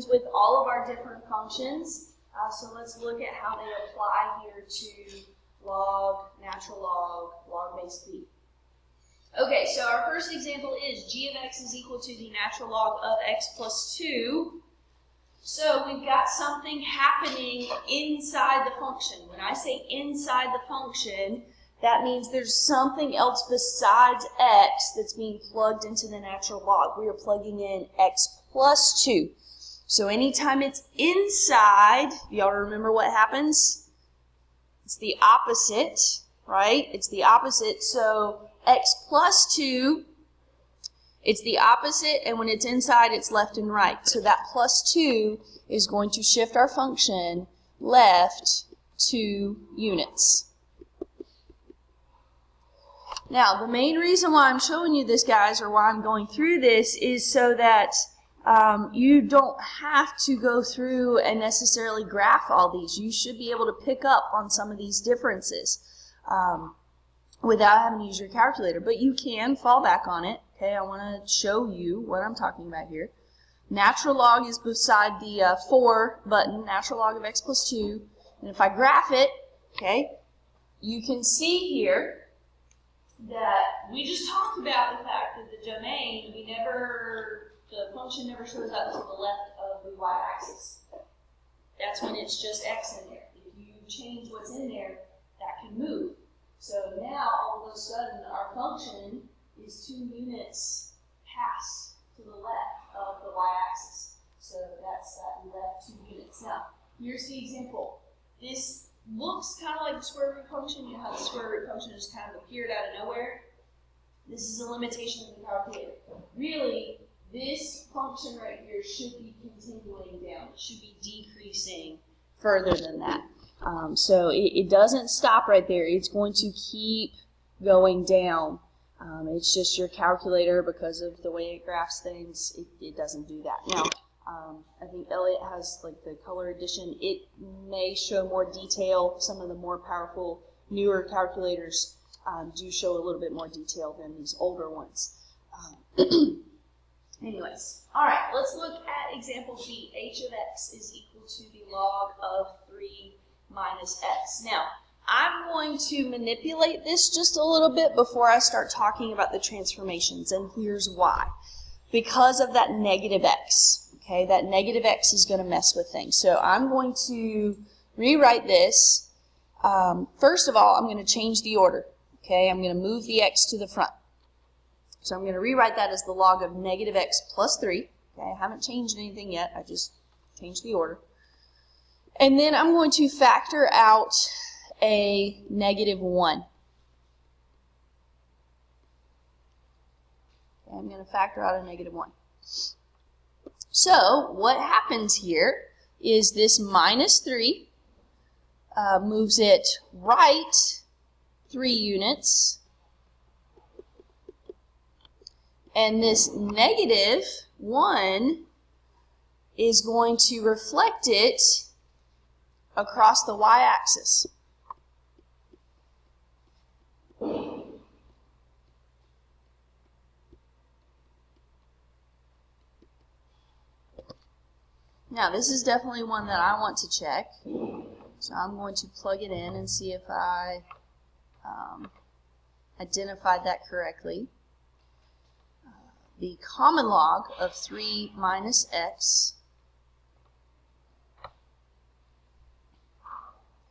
equations with all of our different functions. So let's look at how they apply here to log, natural log, log base b. Okay, so our first example is g of x is equal to the natural log of x plus 2. So we've got something happening inside the function. When I say inside the function, that means there's something else besides x that's being plugged into the natural log. We are plugging in x plus 2. So anytime it's inside, y'all remember what happens? It's the opposite, right? It's the opposite. So x plus 2, it's the opposite, and when it's inside, it's left and right. So that plus 2 is going to shift our function left 2 units. Now, the main reason why I'm showing you this, guys, or why I'm going through this, is so that you don't have to go through and necessarily graph all these. You should be able to pick up on some of these differences without having to use your calculator. But you can fall back on it. Okay, I want to show you what I'm talking about here. Natural log is beside the 4 button, natural log of x plus 2. And if I graph it, okay, you can see here that we just talked about the fact that the domain, the function never shows up to the left of the y-axis. That's when it's just x in there. If you change what's in there, that can move. So now, all of a sudden, our function is 2 units past to the left of the y-axis. So that's that left 2 units. Now, here's the example. This looks kind of like the square root function. You know how the square root function just kind of appeared out of nowhere? This is a limitation of the calculator. Really, this function right here should be continuing down. It should be decreasing further than that. So it doesn't stop right there. It's going to keep going down. It's just your calculator, because of the way it graphs things, it doesn't do that. Now, I think Elliot has like the color edition. It may show more detail. Some of the more powerful, newer calculators do show a little bit more detail than these older ones. Anyways, all right, let's look at example B. H of x is equal to the log of 3 minus x. Now, I'm going to manipulate this just a little bit before I start talking about the transformations, and here's why. Because of that negative x. Okay, that negative x is going to mess with things. So I'm going to rewrite this. First of all, I'm going to change the order. Okay, I'm going to move the x to the front. So I'm going to rewrite that as the log of negative x plus 3. Okay, I haven't changed anything yet. I just changed the order. And then I'm going to factor out a negative 1. Okay, I'm going to factor out a negative 1. So what happens here is this minus 3 moves it right 3 units. And this negative 1 is going to reflect it across the y-axis. Now, this is definitely one that I want to check. So I'm going to plug it in and see if I identified that correctly. The common log of 3 minus x.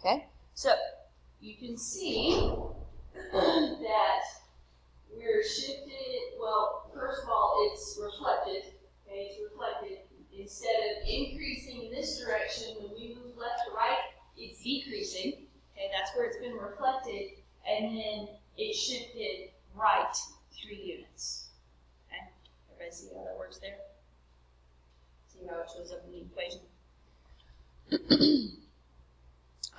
Okay, so you can see that we're shifted, well, first of all, it's reflected. Okay, it's reflected. Instead of increasing in this direction, when we move left to right, it's decreasing. Okay, that's where it's been reflected. And then it shifted right 3 units. Okay, everybody see how that works there? See how it shows up in the equation?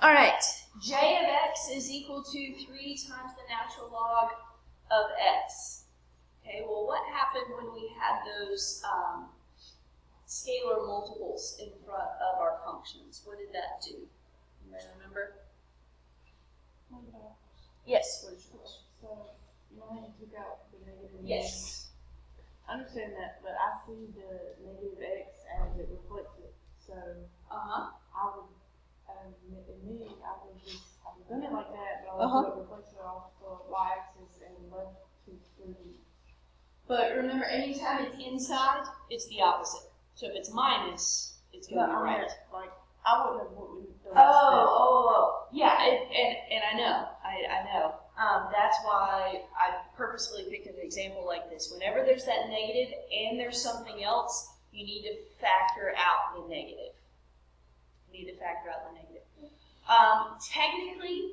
All right, j of x is equal to 3 times the natural log of x. Okay, well, what happened when we had those scalar multiples in front of our functions? What did that do? Anybody remember? Yes, what is your question? So, you know how you took out the negative? Yes. I understand that, but I see the negative x as it reflects it So Uh-huh. I would, I would just, I've done it like that, but I would reflect it off the y-axis and left to 3. But remember, anytime it's inside, it's the opposite. So if it's minus, it's going to be right. Like, I wouldn't have done Yeah, and I know, I know. That's why I purposefully picked an example like this. Whenever there's that negative and there's something else, you need to factor out the negative. Technically,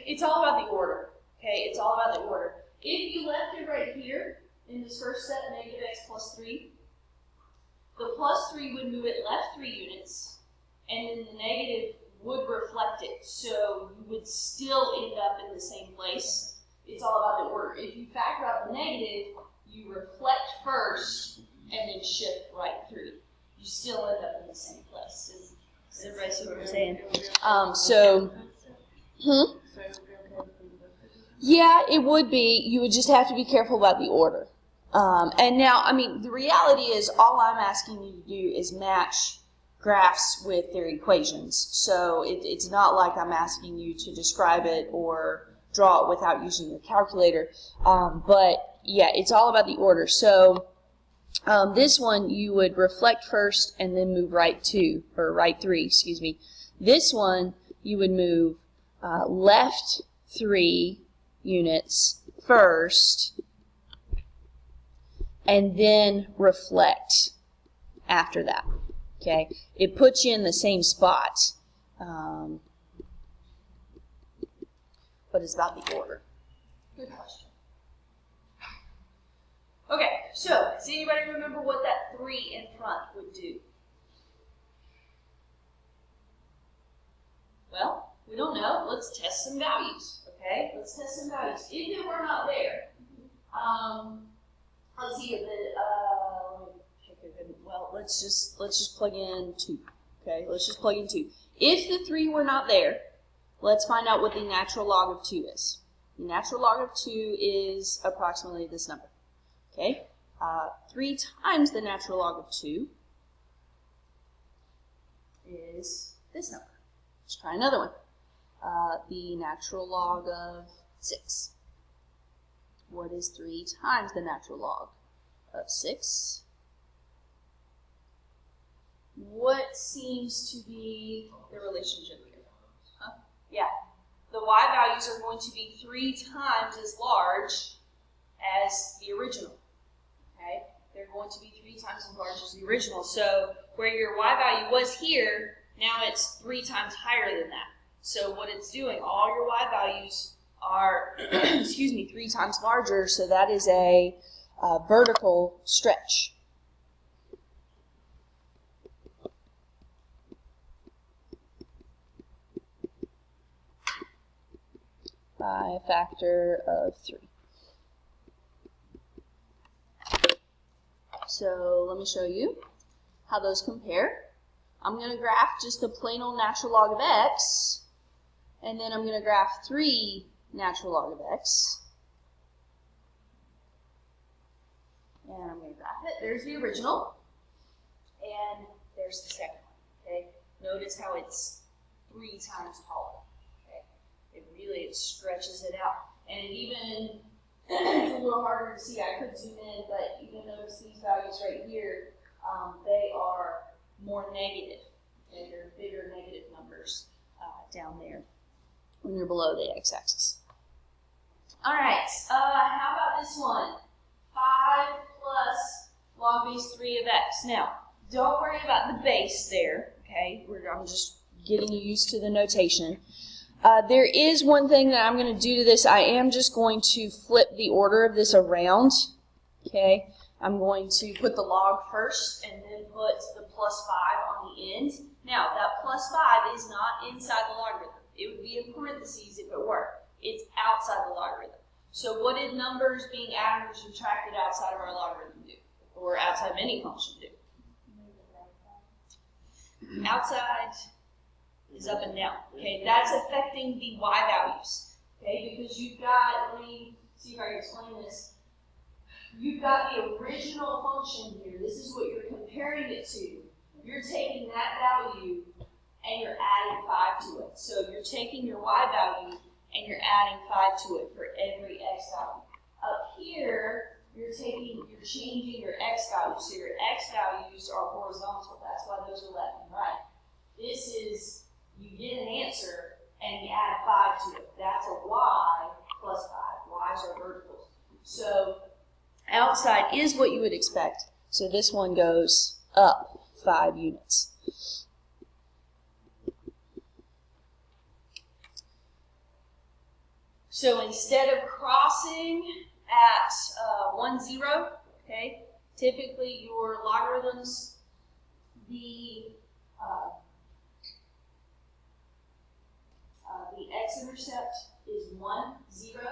it's all about the order. Okay, it's all about the order. If you left it right here in this first step, negative x plus 3, the plus 3 would move it left 3 units, and then the negative would reflect it, so you would still end up in the same place. It's all about the order. If you factor out the negative, you reflect first, and then shift right 3. You still end up in the same place. Does everybody see what I'm saying? Yeah, it would be. You would just have to be careful about the order. And now, I mean, the reality is all I'm asking you to do is match graphs with their equations. So it's not like I'm asking you to describe it or draw it without using your calculator. But yeah, it's all about the order. So this one you would reflect first and then move right 2, or right 3, excuse me. This one you would move left 3 units first and then reflect after that. Okay, it puts you in the same spot, but it's about the order. Good question. Okay, so does anybody remember what that 3 in front would do? Well, we don't know. Let's test some values. Okay, let's test some values. If it were not there, let's see if it. Well, let's just plug in 2. Okay, let's just plug in 2. If the 3 were not there, let's find out what the natural log of 2 is. The natural log of 2 is approximately this number. Okay, 3 times the natural log of 2 is this number. Let's try another one. The natural log of 6. What is 3 times the natural log of 6? What seems to be the relationship here? Huh? Yeah, the y values are going to be 3 times as large as the original. Okay, they're going to be 3 times as large as the original. So where your y value was here, now it's 3 times higher than that. So what it's doing, all your y values are, 3 times larger. So that is a vertical stretch. By a factor of 3. So let me show you how those compare. I'm going to graph just the plain old natural log of x, and then I'm going to graph 3 natural log of x. And I'm going to graph it. There's the original, and there's the second one. Okay? Notice how it's 3 times taller. It stretches it out. And it even, it's a little harder to see, I could zoom in, but you can notice these values right here, they are more negative. Okay? They're bigger negative numbers down there when you're below the x-axis. All right, how about this one? 5 plus log base 3 of x. Now, don't worry about the base there, okay? I'm just getting you used to the notation. There is one thing that I'm going to do to this. I am just going to flip the order of this around. Okay, I'm going to put the log first and then put the plus 5 on the end. Now, that plus 5 is not inside the logarithm. It would be in parentheses if it were. It's outside the logarithm. So what did numbers being added or subtracted outside of our logarithm do? Or outside of any function do? Outside is up and down. Okay, that's affecting the y values. Okay, because you've got, let me see if I can explain this. You've got the original function here. This is what you're comparing it to. you're taking that value and you're adding 5 to it. So you're taking your y value and you're adding 5 to it for every x value. Up here, you're changing your x values. So your x values are horizontal. That's why those are left and right. This is, you get an answer and you add 5 to it. That's a y plus 5. Y's are verticals. So outside is what you would expect. So this one goes up 5 units. So instead of crossing at 1, 0, okay, typically your logarithms, the x-intercept is 1, 0.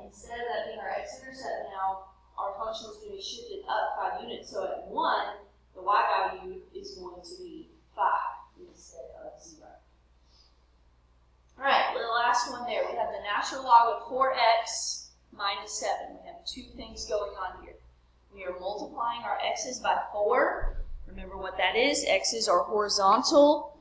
Instead of that being our x-intercept now, our function is going to be shifted up 5 units. So at 1, the y value is going to be 5 instead of 0. All right, the last one there. We have the natural log of 4x minus 7. We have two things going on here. We are multiplying our x's by 4. Remember what that is. X's are horizontal.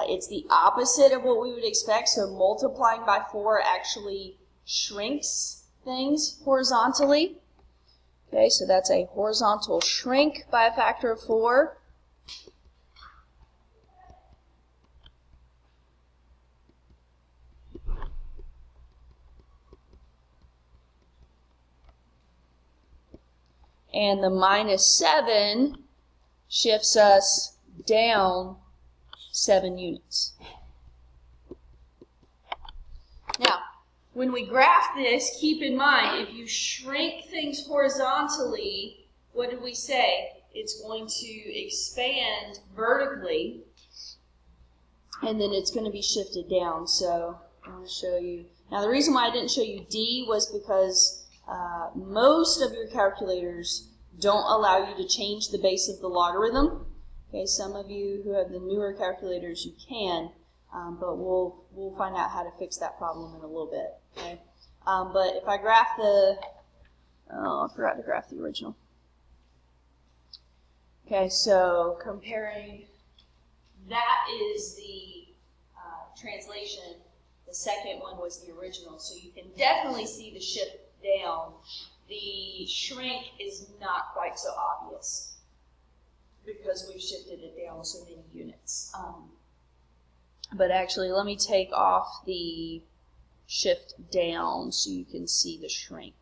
It's the opposite of what we would expect. So multiplying by 4 actually shrinks things horizontally. Okay, so that's a horizontal shrink by a factor of 4. And the minus 7 shifts us down 7 units. Now, when we graph this, keep in mind, if you shrink things horizontally, what did we say? It's going to expand vertically, and then it's going to be shifted down. So I'm going to show you. Now, the reason why I didn't show you D was because most of your calculators don't allow you to change the base of the logarithm. Okay, some of you who have the newer calculators, you can, but we'll find out how to fix that problem in a little bit. Okay, but if I graph the, I forgot to graph the original. Okay, so comparing, that is the translation. The second one was the original, so you can definitely see the shift down. The shrink is not quite so obvious because we've shifted it down so many units. But actually, let me take off the shift down so you can see the shrink.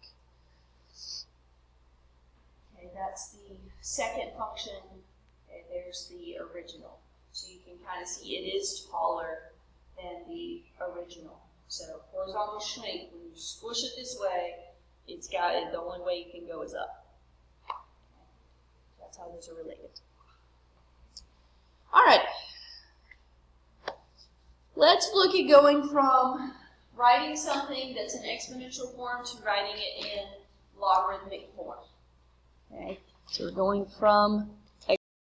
Okay, that's the second function. Okay, there's the original. So you can kind of see it is taller than the original. So horizontal shrink, when you squish it this way, it's got it, the only way you can go is up. That's how those are related. All right. Let's look at going from writing something that's in exponential form to writing it in logarithmic form. Okay. So we're going from